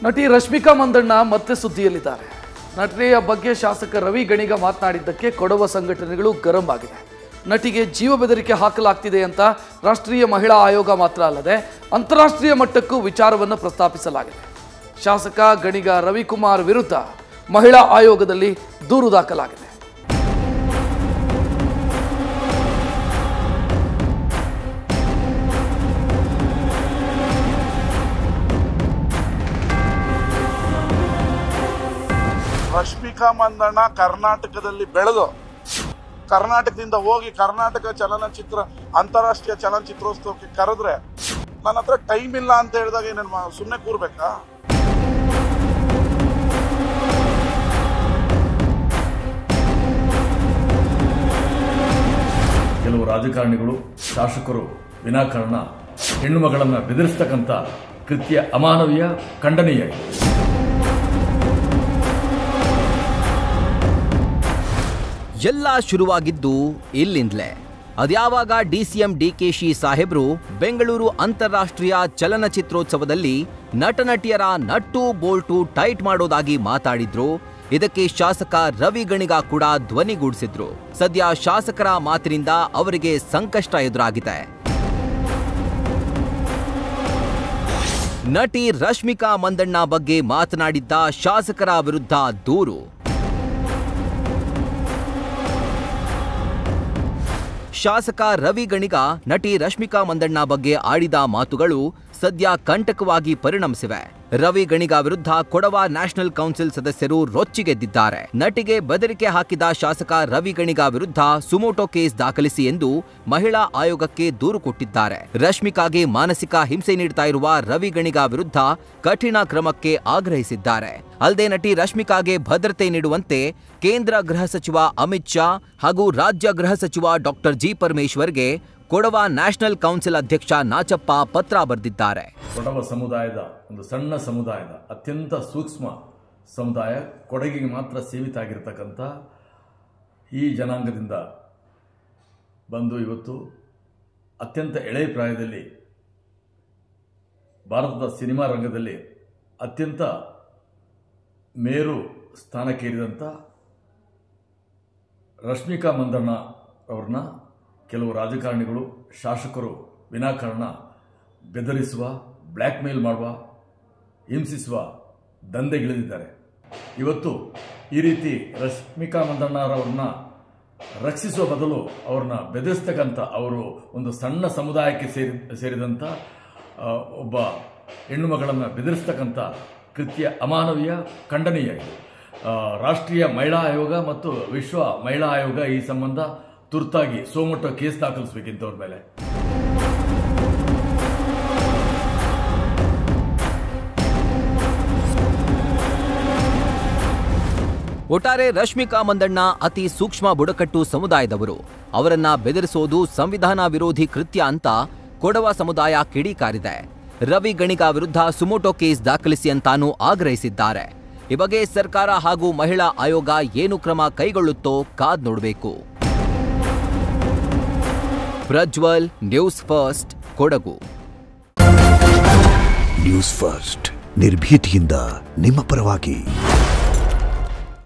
ನಟಿ ರಶ್ಮಿಕಾ ಮಂದಣ್ಣ ಮತ್ತೆ ಸುದ್ದಿಯಲ್ಲಿದ್ದಾರೆ. ನಟಿಯ ಬಗ್ಗೆ ಶಾಸಕ ರವಿ ಗಣಿಗ ಮಾತನಾಡಿದ್ದಕ್ಕೆ ಕೊಡವ ಸಂಘಟನೆಗಳು ಗರಂ ಆಗಿದೆ. ನಟಿಗೆ ಜೀವ ಬೆದರಿಕೆ ಹಾಕಲಾಗ್ತಿದೆ ಅಂತ ರಾಷ್ಟ್ರೀಯ ಮಹಿಳಾ ಆಯೋಗ ಮಾತ್ರ ಅಲ್ಲದೆ ಅಂತಾರಾಷ್ಟ್ರೀಯ ಮಟ್ಟಕ್ಕೂ ವಿಚಾರವನ್ನು ಪ್ರಸ್ತಾಪಿಸಲಾಗಿದೆ. ಶಾಸಕ ಗಣಿಗ ರವಿಕುಮಾರ್ ವಿರುದ್ಧ ಮಹಿಳಾ ಆಯೋಗದಲ್ಲಿ ದೂರು ದಾಖಲಾಗಿದೆ. ರಶ್ಮಿಕಾ ಮಂದಣ್ಣ ಕರ್ನಾಟಕದಲ್ಲಿ ಬೆಳೆದು ಕರ್ನಾಟಕದಿಂದ ಹೋಗಿ ಕರ್ನಾಟಕ ಚಲನಚಿತ್ರ ಅಂತಾರಾಷ್ಟ್ರೀಯ ಚಲನಚಿತ್ರೋತ್ಸವಕ್ಕೆ ಕರೆದ್ರೆ ನನ್ನ ಹತ್ರ ಟೈಮ್ ಇಲ್ಲ ಅಂತ ಹೇಳಿದಾಗ ನಾನು ಸುಮ್ಮನೆ ಕೂರ್ಬೇಕಾ? ಕೆಲವು ರಾಜಕಾರಣಿಗಳು ಶಾಸಕರು ವಿನಾಕಾರಣ ಹೆಣ್ಣು ಮಗಳನ್ನು ಬೆದರಿಸ್ತಕ್ಕಂಥ ಕೃತ್ಯ ಅಮಾನವೀಯ, ಖಂಡನೀಯ. ಎಲ್ಲ ಶುರುವಾಗಿದ್ದು ಇಲ್ಲಿಂದಲೇ. ಅದ್ಯಾವಾಗ ಡಿಸಿಎಂ ಡಿಕೆಶಿ ಸಾಹೇಬ್ರು ಬೆಂಗಳೂರು ಅಂತಾರಾಷ್ಟ್ರೀಯ ಚಲನಚಿತ್ರೋತ್ಸವದಲ್ಲಿ ನಟನಟಿಯರ ನಟ್ಟು ಬೋಲ್ಟು ಟೈಟ್ ಮಾಡೋದಾಗಿ ಮಾತಾಡಿದ್ರು. ಇದಕ್ಕೆ ಶಾಸಕ ರವಿ ಗಣಿಗ ಕೂಡ ಧ್ವನಿಗೂಡಿಸಿದ್ರು. ಸದ್ಯ ಶಾಸಕರ ಮಾತಿನಿಂದ ಅವರಿಗೆ ಸಂಕಷ್ಟ ಎದುರಾಗಿದೆ. ನಟಿ ರಶ್ಮಿಕಾ ಮಂದಣ್ಣ ಬಗ್ಗೆ ಮಾತನಾಡಿದ್ದ ಶಾಸಕರ ವಿರುದ್ಧ ದೂರು. ಶಾಸಕ ರವಿ ಗಣಿಗ ನಟಿ ರಶ್ಮಿಕಾ ಮಂದಣ್ಣ ಬಗ್ಗೆ ಆಡಿದ ಮಾತುಗಳು ಸದ್ಯ ಕಂಟಕವಾಗಿ ಪರಿಣಮಿಸಿವೆ. ರವಿ ಗಣಿಗ ವಿರುದ್ಧ ಕೊಡವ ನ್ಯಾಷನಲ್ ಕೌನ್ಸಿಲ್ ಸದಸ್ಯರು ರೊಚ್ಚಿಗೆದ್ದಿದ್ದಾರೆ. ನಟಿಗೆ ಬೆದರಿಕೆ ಹಾಕಿದ ಶಾಸಕ ರವಿ ಗಣಿಗ ವಿರುದ್ಧ ಸುಮೋಟೋ ಕೇಸ್ ದಾಖಲಿಸಿ ಎಂದು ಮಹಿಳಾ ಆಯೋಗಕ್ಕೆ ದೂರು ಕೊಟ್ಟಿದ್ದಾರೆ. ರಶ್ಮಿಕಾಗೆ ಮಾನಸಿಕ ಹಿಂಸೆ ನೀಡುತ್ತಾ ಇರುವ ರವಿ ಗಣಿಗ ವಿರುದ್ಧ ಕಠಿಣ ಕ್ರಮಕ್ಕೆ ಆಗ್ರಹಿಸಿದ್ದಾರೆ. ಅಲ್ಲದೆ ನಟಿ ರಶ್ಮಿಕಾಗೆ ಭದ್ರತೆ ನೀಡುವಂತೆ ಕೇಂದ್ರ ಗೃಹ ಸಚಿವ ಅಮಿತ್ ಶಾ ಹಾಗೂ ರಾಜ್ಯ ಗೃಹ ಸಚಿವ ಡಾಕ್ಟರ್ ಜಿ ಪರಮೇಶ್ವರ್ಗೆ ಕೊಡವ ನ್ಯಾಷನಲ್ ಕೌನ್ಸಿಲ್ ಅಧ್ಯಕ್ಷ ನಾಚಪ್ಪ ಪತ್ರ ಬರೆದಿದ್ದಾರೆ. ಕೊಡವ ಸಮುದಾಯದ ಒಂದು ಸಣ್ಣ ಸಮುದಾಯದ ಅತ್ಯಂತ ಸೂಕ್ಷ್ಮ ಸಮುದಾಯ, ಕೊಡಗಿಗೆ ಮಾತ್ರ ಸೀಮಿತ ಆಗಿರತಕ್ಕಂಥ ಈ ಜನಾಂಗದಿಂದ ಬಂದು ಇವತ್ತು ಅತ್ಯಂತ ಎಳೆಯ ಪ್ರಾಯದಲ್ಲಿ ಭಾರತದ ಸಿನಿಮಾ ರಂಗದಲ್ಲಿ ಅತ್ಯಂತ ಮೇರು ಸ್ಥಾನಕ್ಕೇರಿದಂಥ ರಶ್ಮಿಕಾ ಮಂದಣ್ಣ ಅವ್ರನ್ನ ಕೆಲವು ರಾಜಕಾರಣಿಗಳು ಶಾಸಕರು ವಿನಾಕಾರಣ ಬೆದರಿಸುವ, ಬ್ಲ್ಯಾಕ್ ಮೇಲ್ ಮಾಡುವ, ಹಿಂಸಿಸುವ ದಂಧೆಗಿಳಿದಿದ್ದಾರೆ. ಇವತ್ತು ಈ ರೀತಿ ರಶ್ಮಿಕಾ ಮಂದಣ್ಣರವ್ರನ್ನ ರಕ್ಷಿಸುವ ಬದಲು ಅವ್ರನ್ನ ಬೆದರಿಸ್ತಕ್ಕಂಥ, ಅವರು ಒಂದು ಸಣ್ಣ ಸಮುದಾಯಕ್ಕೆ ಸೇರಿದಂಥ ಒಬ್ಬ ಹೆಣ್ಣು ಮಗಳನ್ನು ಬೆದರಿಸ್ತಕ್ಕಂಥ ಕೃತ್ಯ ಅಮಾನವೀಯ, ಖಂಡನೀಯ. ರಾಷ್ಟ್ರೀಯ ಮಹಿಳಾ ಆಯೋಗ ಮತ್ತು ವಿಶ್ವ ಮಹಿಳಾ ಆಯೋಗ ಈ ಸಂಬಂಧ ತುರ್ತಾಗಿ ಸೋಮೋಟೋ ಕೇಸ್ ದಾಖಲಿಸಬೇಕಿಂತವ್ರ ಮೇಲೆ. ಒಟ್ಟಾರೆ ರಶ್ಮಿಕಾ ಮಂದಣ್ಣ ಅತಿ ಸೂಕ್ಷ್ಮ ಬುಡಕಟ್ಟು ಸಮುದಾಯದವರು. ಅವರನ್ನ ಬೆದರಿಸೋದು ಸಂವಿಧಾನ ವಿರೋಧಿ ಕೃತ್ಯ ಅಂತ ಕೊಡವ ಸಮುದಾಯ ಕಿಡಿಕಾರಿದೆ. ರವಿ ಗಣಿಗ ವಿರುದ್ಧ ಸುಮೋಟೋ ಕೇಸ್ ದಾಖಲಿಸಿ ಅಂತಾನೂ ಆಗ್ರಹಿಸಿದ್ದಾರೆ. ಈ ಬಗ್ಗೆ ಸರ್ಕಾರ ಹಾಗೂ ಮಹಿಳಾ ಆಯೋಗ ಏನು ಕ್ರಮ ಕೈಗೊಳ್ಳುತ್ತೋ ಕಾದ್ ನೋಡಬೇಕು. Prajwal, news first, Kodagu. News first ನಿರ್ಭೀತಿಯಿಂದ ನಿಮ್ಮ ಪರವಾಗಿ.